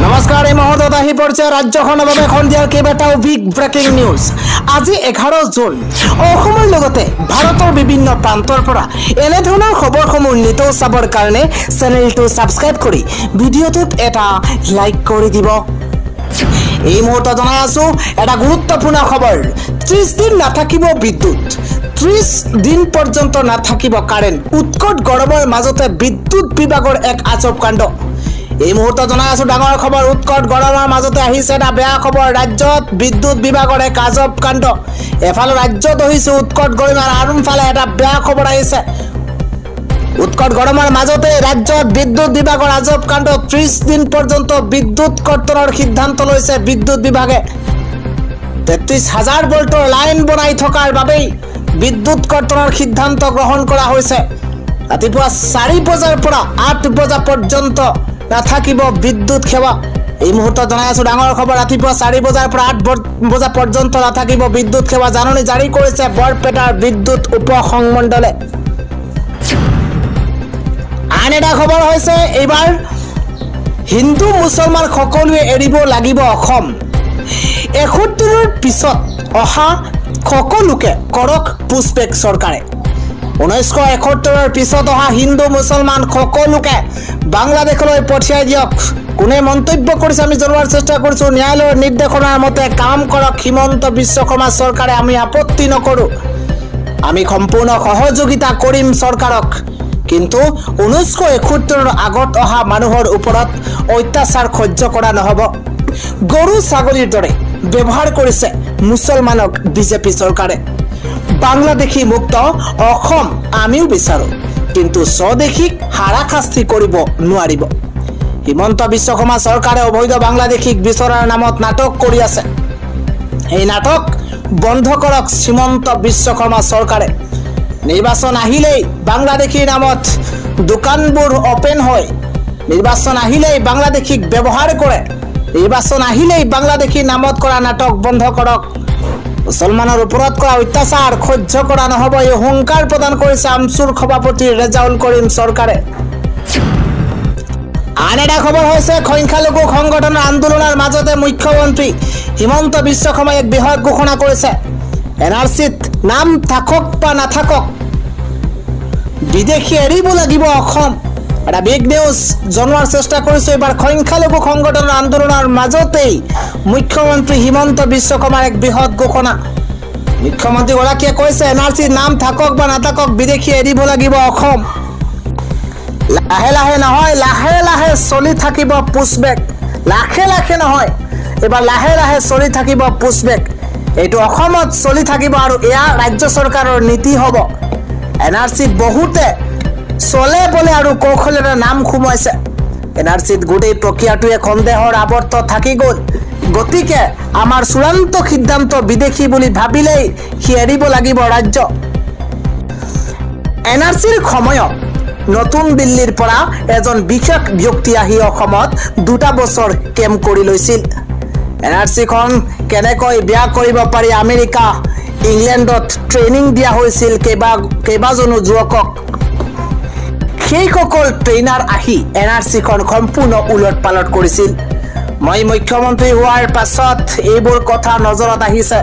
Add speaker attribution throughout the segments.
Speaker 1: নমস্কাৰ এই মুহূৰ্তত আহি পৰিছে ৰাজ্যখনৰ বাবে সন্ধিয়াৰ কেইবাটাও বিগ ব্ৰেকিং নিউজ। আজি 11 জুন অসমৰ লগতে ভাৰতৰ বিভিন্ন প্ৰান্তৰ পৰা এনে ধৰণৰ খবৰসমূহ নিতৌ চাবৰ কাৰণে চেনেলটো ছাবস্ক্ৰাইব কৰি ভিডিঅ'টোত এটা লাইক কৰি দিব। এই মুহূৰ্তত জনাই আছো এটা গুৰুত্বপূৰ্ণ খবৰ। 30 দিন নাথাকিব বিদ্যুৎ, 30 দিন পৰ্যন্ত নাথাকিব কাৰেণ্ট। উৎকট গৰমৰ মাজতে বিদ্যুৎ বিভাগৰ এক আজব কাণ্ড। এই মুহূৰ্তত জনাই আছো ডাঙৰ খবৰ। উৎকট গৰমৰ মাজতে আহিছে এটা বেয়া খবৰ। ৰাজ্যত বিদ্যুৎ বিভাগৰ এক আজব কাণ্ড। এফালে ৰাজ্যত হৈছে উৎকট গৰম আৰু আনফালে এটা বেয়া খবৰ আহিছে। উৎকট গৰমৰ মাজতে ৰাজ্যত বিদ্যুৎ বিভাগৰ আজব কাণ্ড। 30 দিন পৰ্যন্ত বিদ্যুৎ কৰ্তনৰ সিদ্ধান্ত লৈছে বিদ্যুৎ বিভাগে। 33,000 ভোল্টৰ লাইন বনাই থকাৰ বাবেই বিদ্যুৎ কৰ্তনৰ সিদ্ধান্ত গ্ৰহণ কৰা হৈছে। ৰাতিপুৱা 4 বজাৰ পৰা 8 বজা পৰ্যন্ত নাথাকিব বিদ্যুৎ সেৱা। এই মুহূৰ্তত জনাই আছো ডাঙৰ খবৰ। ৰাতিপুৱা 4 বজাৰ পৰা 8 বজা পৰ্যন্ত নাথাকিব বিদ্যুৎ সেৱা। জাননী জাৰি কৰিছে বৰপেটাৰ বিদ্যুৎ উপসংমণ্ডলে। আন এটা খবৰ হৈছে এইবাৰ হিন্দু মুছলমান সকলোৱে এৰিব লাগিব অসম। 71ৰ পিছত অহা সকলোকে কৰক পুষ্পেক চৰকাৰে। 1971ৰ পিছত অহা হিন্দু মুছলমান সকলোকে বাংলাদেশলৈ পঠিয়াই দিয়ক। কোনে মন্তব্য কৰিছে আমি জনোৱাৰ চেষ্টা কৰিছো। ন্যায়ালয়ৰ নিৰ্দেশনাৰ মতে কাম কৰক হিমন্ত বিশ্ব শৰ্মা চৰকাৰে। আমি আপত্তি নকৰোঁ, আমি সম্পূৰ্ণ সহযোগিতা কৰিম চৰকাৰক। কিন্তু 1971ৰ আগত অহা মানুহৰ ওপৰত অত্যাচাৰ সহ্য কৰা নহ'ব। গৰু ছাগলীৰ দৰে ব্যৱহাৰ কৰিছে মুছলমানক বিজেপি চৰকাৰে। বাংলাদেশী মুক্ত অসম আমিও বিচাৰোঁ, কিন্তু স্বদেশীক হাৰাশাস্তি কৰিব নোৱাৰিব। হিমন্ত বিশ্ব শৰ্মা চৰকাৰে অবৈধ বাংলাদেশীক বিচৰাৰ নামত নাটক কৰি আছে। এই নাটক বন্ধ কৰক হিমন্ত বিশ্ব শৰ্মা চৰকাৰে। নিৰ্বাচন আহিলেই বাংলাদেশীৰ নামত দোকানবোৰ অপেন হয়। নিৰ্বাচন আহিলেই বাংলাদেশীক ব্যৱহাৰ কৰে। নিৰ্বাচন আহিলেই বাংলাদেশীৰ নামত কৰা নাটক বন্ধ কৰক। মুছলমানৰ ওপৰত কৰা অত্যাচাৰ সহ্য কৰা নহ'ব, এই হুংকাৰ প্ৰদান কৰিছে আমছুৰ সভাপতি ৰেজাউল কৰিম চৰকাৰে। আন এটা খবৰ হৈছে সংখ্যালঘু সংগঠনৰ আন্দোলনৰ মাজতে মুখ্যমন্ত্ৰী হিমন্ত বিশ্ব শৰ্মাই এক বৃহৎ ঘোষণা কৰিছে। NRCত নাম থাকক বা নাথাকক বিদেশী এৰিব লাগিব অসম। এটা বিগ নিউজ জনোৱাৰ চেষ্টা কৰিছো। এইবাৰ সংখ্যালঘু সংগঠনৰ আন্দোলনৰ মাজতেই মুখ্যমন্ত্ৰী হিমন্ত বিশ্ব শৰ্মাৰ এক বৃহৎ ঘোষণা। মুখ্যমন্ত্ৰীগৰাকীয়ে কৈছে NRCত নাম থাকক বা নাথাকক বিদেশী এৰিব লাগিব অসম। লাহে লাহে নহয়, লাহে লাহে চলি থাকিব পুষ্পবেক। লাহে লাহে নহয়, এইবাৰ লাহে লাহে চলি থাকিব পুষ্পবেক। এইটো অসমত চলি থাকিব আৰু এয়া ৰাজ্য চৰকাৰৰ নীতি হ'ব। NRCত বহুতে চলে বলে আৰু কৌশলেৰে নাম সোমাইছে। NRCত গোটেই প্ৰক্ৰিয়াটোৱে সন্দেহৰ আৱৰ্ত থাকি গ'ল। গতিকে আমাৰ চূড়ান্ত সিদ্ধান্ত বিদেশী বুলি ভাবিলেই সি এৰিব লাগিব ৰাজ্য। NRCৰ সময়ত নতুন দিল্লীৰ পৰা এজন বিশেষ ব্যক্তি আহি অসমত 2 বছৰ কেম্প কৰি লৈছিল। NRCখন কেনেকৈ বেয়া কৰিব পাৰি আমেৰিকা ইংলেণ্ডত ট্ৰেইনিং দিয়া হৈছিল কেইবাজনো যুৱকক। সেইসকল ট্ৰেইনাৰ আহি NRCখন সম্পূৰ্ণ উলট পালট কৰিছিল। মই মুখ্যমন্ত্ৰী হোৱাৰ পাছত এইবোৰ কথা নজৰত আহিছে।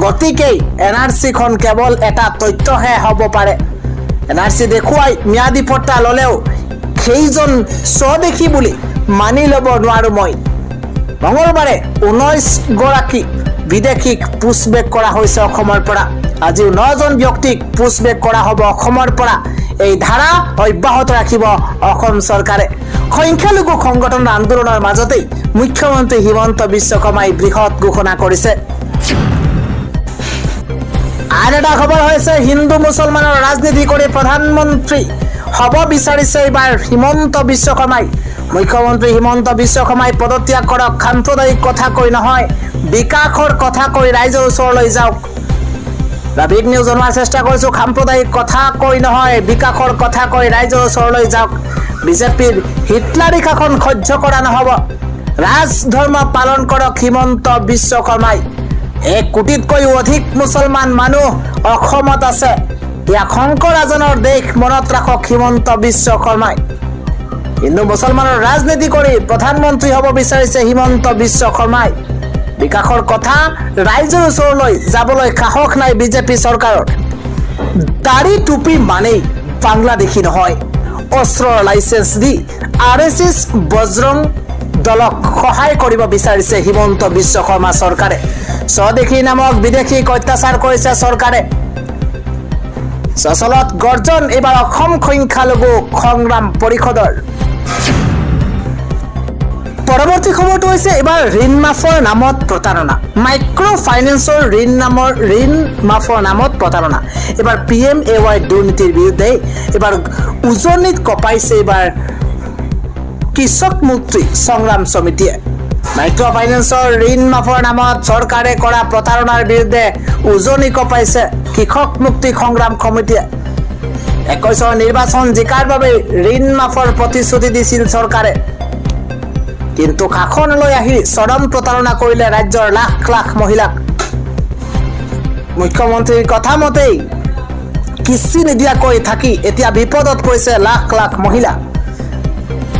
Speaker 1: গতিকেই NRCখন কেৱল এটা তথ্যহে হ'ব পাৰে। NRC দেখুৱাই ম্যাদী পট্টা ল'লেও সেইজন স্বদেশী বুলি মানি ল'ব নোৱাৰো মই। মঙলবাৰে 19 গৰাকী বিদেশীক পুষ্পবেক কৰা হৈছে অসমৰ পৰা। আজিও 9জন ব্যক্তিক পুষ্পবেক কৰা হ'ব অসমৰ পৰা। এই ধাৰা অব্যাহত ৰাখিব অসম চৰকাৰে। সংখ্যালঘু সংগঠনৰ আন্দোলনৰ মাজতেই মুখ্যমন্ত্ৰী হিমন্ত বিশ্ব শৰ্মাই বৃহৎ ঘোষণা কৰিছে। আন এটা খবৰ হৈছে হিন্দু মুছলমানৰ ৰাজনীতি কৰি প্ৰধানমন্ত্ৰী হ'ব বিচাৰিছে এইবাৰ হিমন্ত বিশ্ব শৰ্মাই। মুখ্যমন্ত্ৰী হিমন্ত বিশ্ব শৰ্মাই পদত্যাগ কৰক। সাম্প্ৰদায়িক কথা কৈ নহয়, বিকাশৰ কথা কৈ ৰাইজৰ ওচৰলৈ যাওক। বিগ নিউজ জনোৱাৰ চেষ্টা কৰিছো। সাম্প্ৰদায়িক কথা কৈ নহয়, বিকাশৰ কথা কৈ ৰাইজৰ ওচৰলৈ যাওক। বিজেপিৰ হিটলাৰী শাসন সহ্য কৰা নহ'ব। ৰাজ ধৰ্ম পালন কৰক হিমন্ত বিশ্ব শৰ্মাই। 1 কোটিতকৈও অধিক মুছলমান মানুহ অসমত আছে। এয়া শংকৰ ৰাজনৰ দেশ, মনত ৰাখক হিমন্ত বিশ্ব শৰ্মাই। হিন্দু মুছলমানৰ ৰাজনীতি কৰি প্ৰধানমন্ত্ৰী হ'ব বিচাৰিছে হিমন্ত বিশ্ব শৰ্মাই বিকাশৰ কথা ৰাইজৰ ওচৰলৈ যাবলৈ সাহস নাই বিজেপি চৰকাৰৰ দাড়ি টুপি মানেই বাংলাদেশী নহয় অস্ত্ৰৰ লাইসেন্স দি আৰএছএছ বজৰং দলক সহায় কৰিব বিচাৰিছে হিমন্ত বিশ্ব শৰ্মা চৰকাৰে স্বদেশী নামক বিদেশীক অত্যাচাৰ কৰিছে চৰকাৰে সচলত গৰ্জন এবাৰ অসম সংখ্যালঘু সংগ্ৰাম পৰিষদৰ পৰৱৰ্তী খবৰটো হৈছে এবাৰ ঋণ মাফৰ নামত প্ৰতাৰণা মাইক্ৰ ফাইনেন্সৰ ঋণ মাফৰ নামত প্ৰতাৰণা এবাৰ PMAY দুৰ্নীতিৰ বিৰুদ্ধে এবাৰ উজনিত কপাইছে এবাৰ কৃষক মুক্তি সংগ্ৰাম সমিতিয়ে মাইক্ৰ ফাইনেন্সৰ ঋণ মাফৰ নামত চৰকাৰে কৰা প্ৰতাৰণাৰ বিৰুদ্ধে উজনি কপাইছে কৃষক মুক্তি সংগ্ৰাম সমিতিয়ে 21 নিৰ্বাচন জিকাৰ বাবে ঋণ মাফৰ প্ৰতিশ্ৰুতি দিছিল চৰকাৰে কিন্তু শাসনলৈ আহি চৰম প্ৰতাৰণা কৰিলে ৰাজ্যৰ লাখ লাখ মহিলাক মুখ্যমন্ত্ৰীৰ কথা মতেই কিস্তি নিদিয়াকৈ থাকি এতিয়া বিপদত পৰিছে লাখ লাখ মহিলা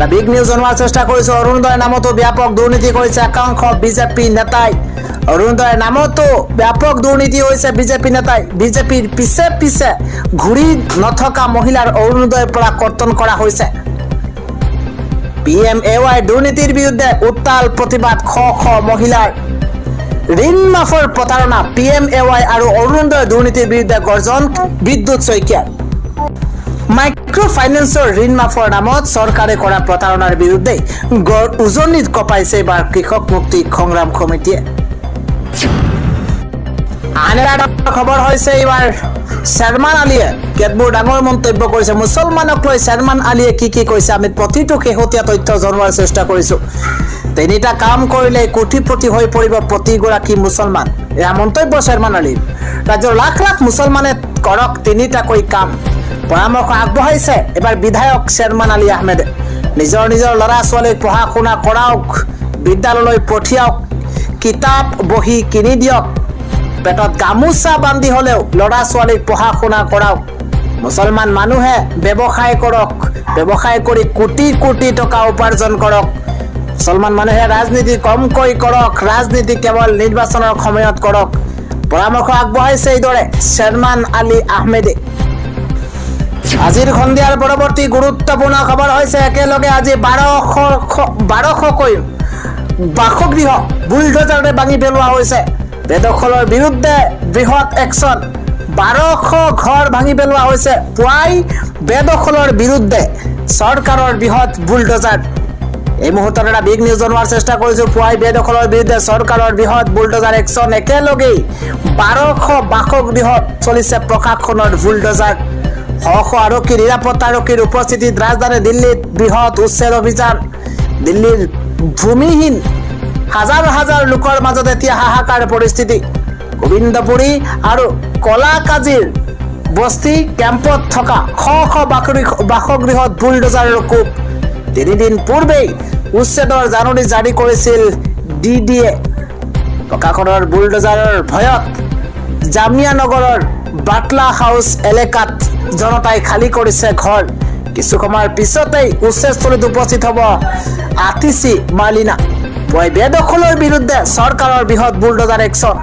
Speaker 1: The big news on what চেষ্টা কৰিছে অৰুণোদয় নামতো ব্যাপক দুৰ্নীতি কৰিছে একাংশ বিজেপি নেতাই অৰুণোদয় নামতো ব্যাপক দুৰ্নীতি হৈছে বিজেপি নেতাই বিজেপিৰ পিছে ঘুৰি নথকা মহিলাৰ অৰুণোদয়ৰ পৰা কৰ্তন কৰা হৈছে PMAY দুৰ্নীতিৰ বিৰুদ্ধে উত্তাল প্ৰতিবাদ খ মহিলাৰ ঋণ মাফৰ প্ৰতাৰণা PMAY আৰু অৰুণোদয় দুৰ্নীতিৰ বিৰুদ্ধে গৰ্জন বিদ্যুৎ শইকীয়া মাইক্ৰ ফাইনেন্সৰ ঋণ মাফৰ নামত চৰকাৰে কৰা প্ৰতাৰণাৰ বিৰুদ্ধে উজনিত কপাইছে এবাৰ কৃষক মুক্তি সংগ্ৰাম সমিতিয়ে আন এটা খবৰ হৈছে এবাৰ শৰ্মান আলীয়ে কেতবোৰ ডাঙৰ মন্তব্য কৰিছে মুছলমানক লৈ শৰ্মান আলীয়ে কি কৈছে আমি প্ৰতিটো শেহতীয়া তথ্য জনোৱাৰ চেষ্টা কৰিছো তিনিটা কাম কৰিলে কোটিপতি হৈ পৰিব প্ৰতিগৰাকী মুছলমান এয়া মন্তব্য শৰ্মান আলীৰ ৰাজ্যৰ লাখ লাখ মুছলমানে কৰক তিনিটাকৈ কাম পৰামৰ্শ আগবঢ়াইছে এবাৰ বিধায়ক শৰ্মান আলী আহমেদে নিজৰ ল'ৰা ছোৱালীক পঢ়া শুনা কৰাওক বিদ্যালয়লৈ পঠিয়াওক কিতাপ বহি কিনি দিয়ক পেটত গামোচা বান্ধি হলেও ল'ৰা ছোৱালীক পঢ়া শুনা কৰাওক মুছলমান মানুহে ব্যৱসায় কৰক ব্যৱসায় কৰি কোটি কোটি টকা উপাৰ্জন কৰক মুছলমান মানুহে ৰাজনীতি কমকৈ কৰক ৰাজনীতি কেৱল নিৰ্বাচনৰ সময়ত কৰক পৰামৰ্শ আগবঢ়াইছে এইদৰে শৰ্মান আলী আহমেদে আজিৰ সন্ধিয়াৰ পৰৱৰ্তী গুৰুত্বপূৰ্ণ খবৰ হৈছে একেলগে আজি 1200কৈ বাসগৃহ বুলডোজাৰে ভাঙি পেলোৱা হৈছে বেদখলৰ বিৰুদ্ধে বৃহৎ একশন 1200 ঘৰ ভাঙি পেলোৱা হৈছে পুৱাই বেদখলৰ বিৰুদ্ধে চৰকাৰৰ বৃহৎ বুলডোজাৰ এই মুহূৰ্তত এটা বিগ নিউজ জনোৱাৰ চেষ্টা কৰিছো পুৱাই বেদখলৰ বিৰুদ্ধে চৰকাৰৰ বৃহৎ বুলডোজাৰ একশন একেলগে 1200 বাসগৃহ চলিছে প্ৰশাসনৰ বুলডোজাৰ আৰক্ষী নিৰাপত্তা আৰক্ষীৰ উপস্থিতিত ৰাজধানী দিল্লীত বৃহৎ উচ্ছেদ অভিযান দিল্লীৰ ভূমিহীন হাজাৰ লোকৰ মাজত এতিয়া হাহাকাৰ পৰিস্থিতি গোবিন্দপুৰী আৰু কলাকাজিৰ বস্তি কেম্পত থকা শ বাসগৃহত বুলডোজাৰৰ কোপ 3 দিন পূৰ্বেই উচ্ছেদৰ জাননী জাৰি কৰিছিল DDA প্ৰশাসনৰ বুলডোজাৰৰ ভয়ত জামিয়া নগৰৰ বাটলা হাউস এলেকাত জনতাই খালি কৰিছে ঘৰ কিছু সময়ৰ পিছতেই উচ্ছেদস্থলীত উপস্থিত হ'ব আতিশী মালিনা পুৱাই বেদখলৰ বিৰুদ্ধে চৰকাৰৰ বৃহৎ বুলডোজাৰ একশন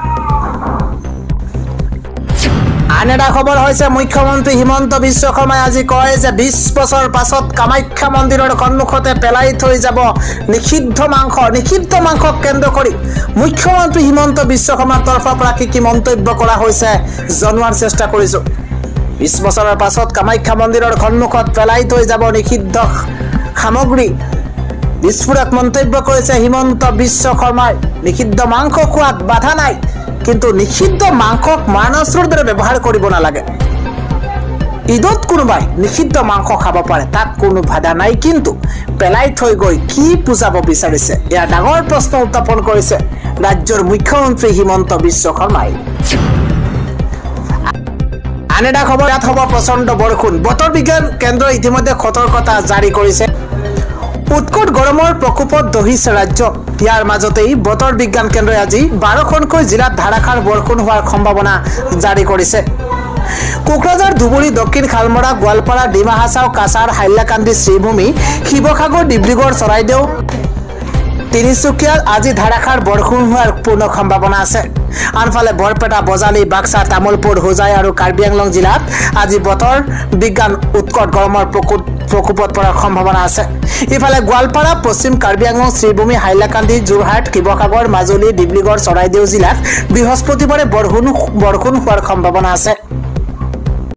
Speaker 1: আন এটা খবৰ হৈছে মুখ্যমন্ত্ৰী হিমন্ত বিশ্ব শৰ্মাই আজি কয় যে 20 বছৰ পাছত কামাখ্যা মন্দিৰৰ সন্মুখতে পেলাই থৈ যাব নিষিদ্ধ মাংসক কেন্দ্ৰ কৰি মুখ্যমন্ত্ৰী হিমন্ত বিশ্ব শৰ্মাৰ তৰফৰ পৰা কি মন্তব্য কৰা হৈছে জনোৱাৰ চেষ্টা কৰিছো 20 বছৰৰ পাছত কামাখ্যা মন্দিৰৰ সন্মুখত পেলাই থৈ যাব নিষিদ্ধ সামগ্ৰী বিস্ফোৰক মন্তব্য কৰিছে হিমন্ত বিশ্ব শৰ্মাই নিষিদ্ধ মাংস খোৱাত বাধা নাই কিন্তু নিষিদ্ধ মাংসক মানসৰ দৰে ব্যৱহাৰ কৰিব নালাগে ঈদত কোনোবাই নিষিদ্ধ মাংস খাব পাৰে তাত কোনো বাধা নাই কিন্তু পেলাই থৈ গৈ কি বুজাব বিচাৰিছে এয়া ডাঙৰ প্ৰশ্ন উত্থাপন কৰিছে ৰাজ্যৰ মুখ্যমন্ত্ৰী হিমন্ত বিশ্ব শৰ্মাই আন এটা খবৰ ইয়াত হ'ব প্ৰচণ্ড বৰষুণ বতৰ বিজ্ঞান কেন্দ্ৰই ইতিমধ্যে সতৰ্কতা জাৰি কৰিছে উৎকট গৰমৰ প্ৰকোপত দহিছে ৰাজ্য ইয়াৰ মাজতেই বতৰ বিজ্ঞান কেন্দ্ৰই আজি 12খনকৈ জিলাত ধাৰাসাৰ বৰষুণ হোৱাৰ সম্ভাৱনা জাৰি কৰিছে কোকৰাঝাৰ ধুবুৰী দক্ষিণ খালমৰা গোৱালপাৰা ডিমা হাছাও কাছাৰ হাইলাকান্দি শ্ৰীভূমি শিৱসাগৰ ডিব্ৰুগড় চৰাইদেউ তিনিচুকীয়াত আজি ধাৰাসাৰ বৰষুণ হোৱাৰ পূৰ্ণ সম্ভাৱনা আছে আনফালে বৰপেটা বজালী বাক্সা তামুলপুৰ হোজাই আৰু কাৰ্বি আংলং জিলাত আজি বতৰ বিজ্ঞান উৎকট গৰমৰ প্ৰকোপত পৰাৰ সম্ভাৱনা আছে ইফালে গোৱালপাৰা পশ্চিম কাৰ্বি আংলং শ্ৰীভূমি হাইলাকান্দি যোৰহাট শিৱসাগৰ মাজুলী ডিব্ৰুগড় চৰাইদেউ জিলাত বৃহস্পতিবাৰে বৰষুণ হোৱাৰ সম্ভাৱনা আছে